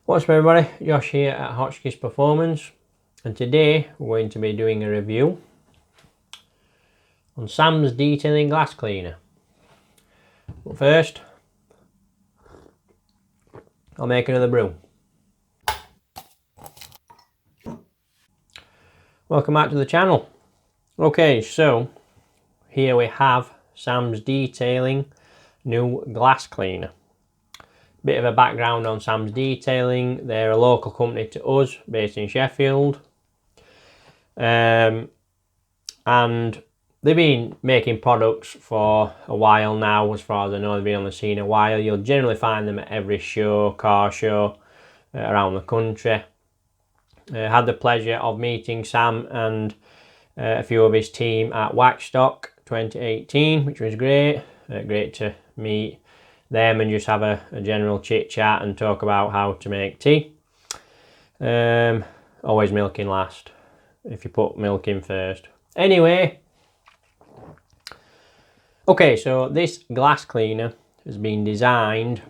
What's up everybody, Josh here at Hotchkiss Performance, and today we're going to be doing a review on Sam's detailing glass cleaner. But first, I'll make another brew. Welcome back to the channel. Okay, so here we have Sam's detailing new glass cleaner. Bit of a background on Sam's detailing. They're a local company to us based in Sheffield, and they've been making products for a while now. As far as I know, they've been on the scene a while. You'll generally find them at every show, car show around the country. Had the pleasure of meeting Sam and a few of his team at Waxstock 2018, which was great. Great to meet them and just have a general chit chat and talk about how to make tea. Always milking last, if you put milk in first. Anyway, okay, so this glass cleaner has been designed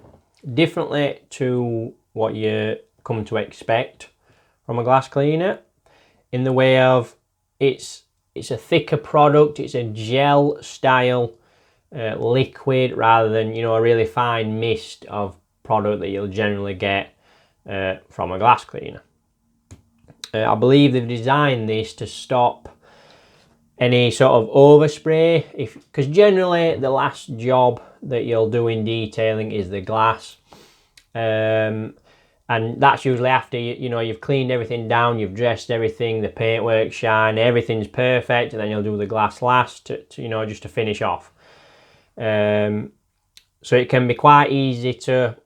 differently to what you come to expect from a glass cleaner, in the way of it's a thicker product. It's a gel style liquid rather than, you know, a really fine mist of product that you'll generally get from a glass cleaner. I believe they've designed this to stop any sort of overspray, because generally the last job that you'll do in detailing is the glass, and that's usually after you've cleaned everything down, you've dressed everything, the paintwork shine, everything's perfect, and then you'll do the glass last to just to finish off. So it can be quite easy to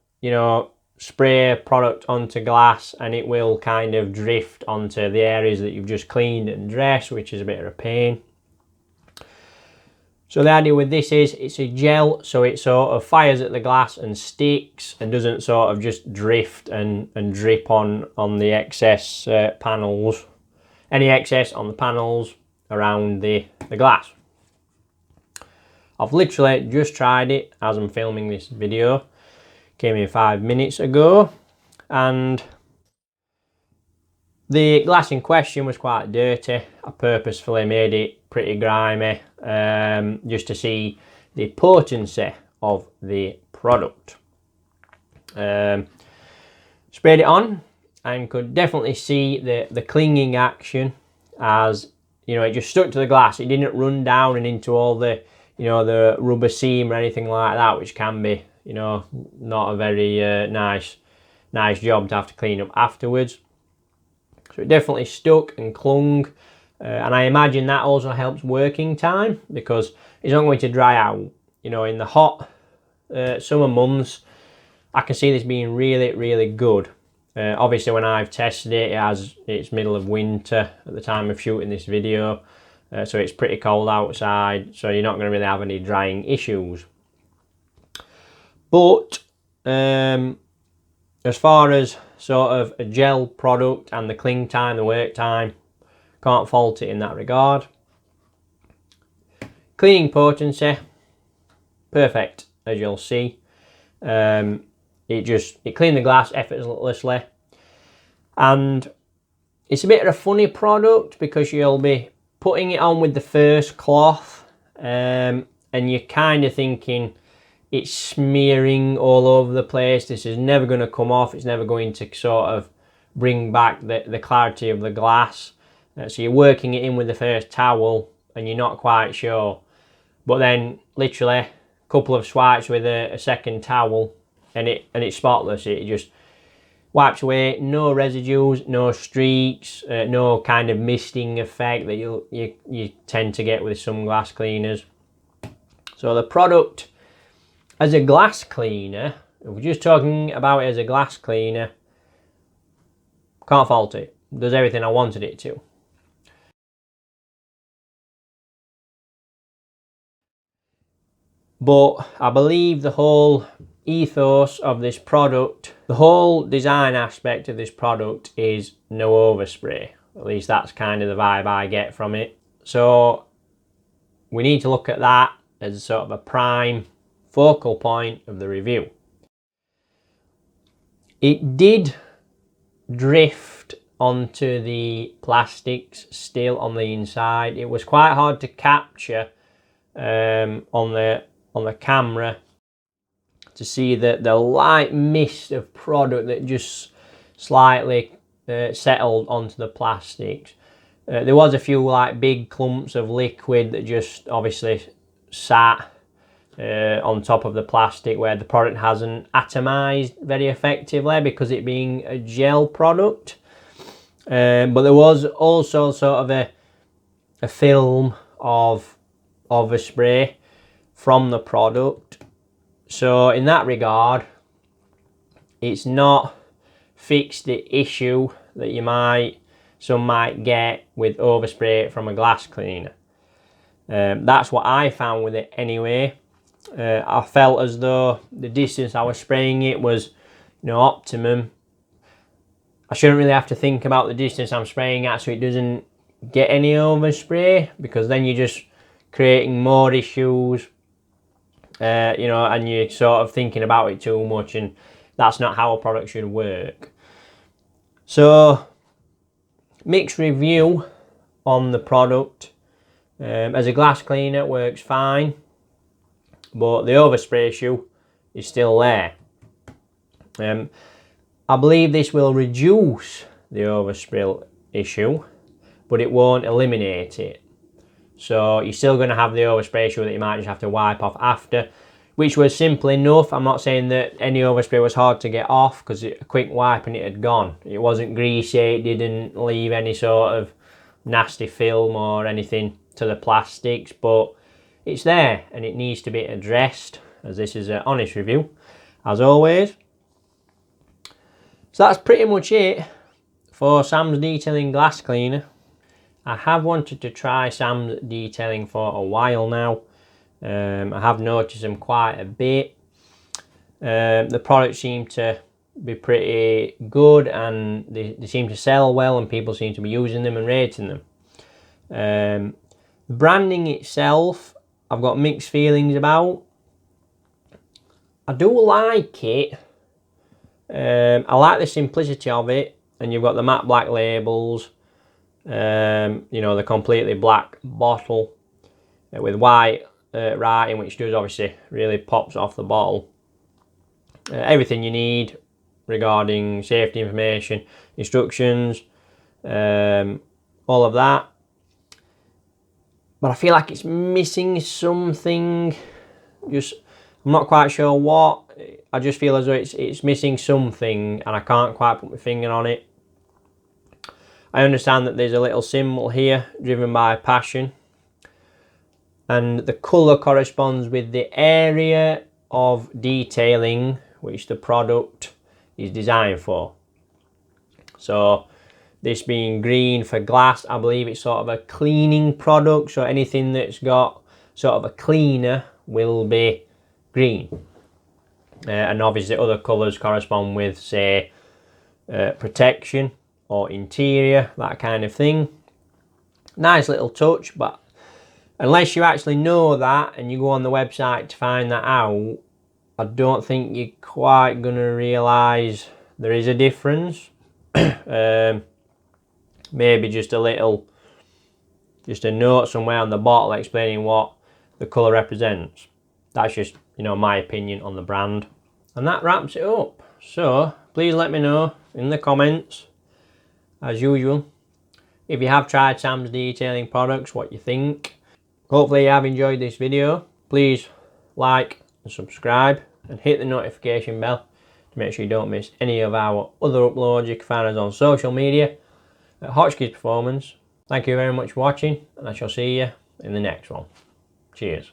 spray a product onto glass and it will kind of drift onto the areas that you've just cleaned and dressed, which is a bit of a pain. So the idea with this is it's a gel, so it sort of fires at the glass and sticks and doesn't sort of just drift and drip on the excess panels, any excess on the panels around the glass. I've literally just tried it as I'm filming this video. Came in 5 minutes ago, and the glass in question was quite dirty. I purposefully made it pretty grimy just to see the potency of the product. Sprayed it on and could definitely see the clinging action, as it just stuck to the glass. It didn't run down and into all the the rubber seam or anything like that, which can be not a very nice job to have to clean up afterwards. So it definitely stuck and clung, and I imagine that also helps working time, because it's not going to dry out. In the hot summer months, I can see this being really good. Obviously when I've tested it, it's middle of winter at the time of shooting this video, so it's pretty cold outside, so you're not going to really have any drying issues. But as far as sort of a gel product and the cling time, the work time, can't fault it in that regard. Cleaning potency, perfect, as you'll see. It cleaned the glass effortlessly, and it's a bit of a funny product because you'll be putting it on with the first cloth, and you're kind of thinking it's smearing all over the place. This is never going to come off. It's never going to sort of bring back the clarity of the glass. So you're working it in with the first towel and you're not quite sure. But then literally a couple of swipes with a second towel and it's spotless. It just wipes away. No residues, no streaks, no kind of misting effect that you tend to get with some glass cleaners. So the product as a glass cleaner, if we're just talking about it as a glass cleaner, can't fault it. Does everything I wanted it to. But I believe the whole ethos of this product, the whole design aspect of this product is no overspray. At least that's kind of the vibe I get from it. So we need to look at that as sort of a prime focal point of the review. It did drift onto the plastics still on the inside. It was quite hard to capture on the camera to see the light mist of product that just slightly settled onto the plastics. There was a few like big clumps of liquid that just obviously sat on top of the plastic where the product hasn't atomized very effectively because it being a gel product. But there was also sort of a film of Overspray from the product. So in that regard, it's not fixed the issue that some might get with Overspray from a glass cleaner. That's what I found with it anyway. I felt as though the distance I was spraying it was, optimum. I shouldn't really have to think about the distance I'm spraying at so it doesn't get any overspray, because then you're just creating more issues, and you're sort of thinking about it too much, and that's not how a product should work. So, mixed review on the product. As a glass cleaner, it works fine, but the overspray issue is still there. I believe this will reduce the overspray issue, but it won't eliminate it. So you're still going to have the overspray issue that you might just have to wipe off after, which was simple enough. I'm not saying that any overspray was hard to get off, because a quick wipe and it had gone. It wasn't greasy, it didn't leave any sort of nasty film or anything to the plastics, but it's there and it needs to be addressed, as this is an honest review, as always. So that's pretty much it for Sam's Detailing Glass Cleaner. I have wanted to try Sam's Detailing for a while now. I have noticed them quite a bit. The products seem to be pretty good, and they seem to sell well, and people seem to be using them and rating them. The branding itself, I've got mixed feelings about. I do like it. I like the simplicity of it, and you've got the matte black labels, the completely black bottle with white writing, which does obviously really pops off the bottle. Everything you need regarding safety information, instructions, all of that. But I feel like it's missing something. I'm not quite sure what. I just feel as though it's missing something, and I can't quite put my finger on it. I understand that there's a little symbol here, driven by passion, and the colour corresponds with the area of detailing which the product is designed for. So this being green for glass, I believe it's sort of a cleaning product, so anything that's got sort of a cleaner will be green. And obviously other colours correspond with, say, protection or interior, that kind of thing. Nice little touch, but unless you actually know that and you go on the website to find that out, I don't think you're quite going to realise there is a difference. Maybe just a note somewhere on the bottle explaining what the colour represents. That's just, my opinion on the brand. And that wraps it up. So please let me know in the comments, as usual, if you have tried Sam's Detailing products, what you think. Hopefully you have enjoyed this video. Please like and subscribe and hit the notification bell to make sure you don't miss any of our other uploads. You can find us on social media at Hotchkiss Performance. Thank you very much for watching, and I shall see you in the next one. Cheers.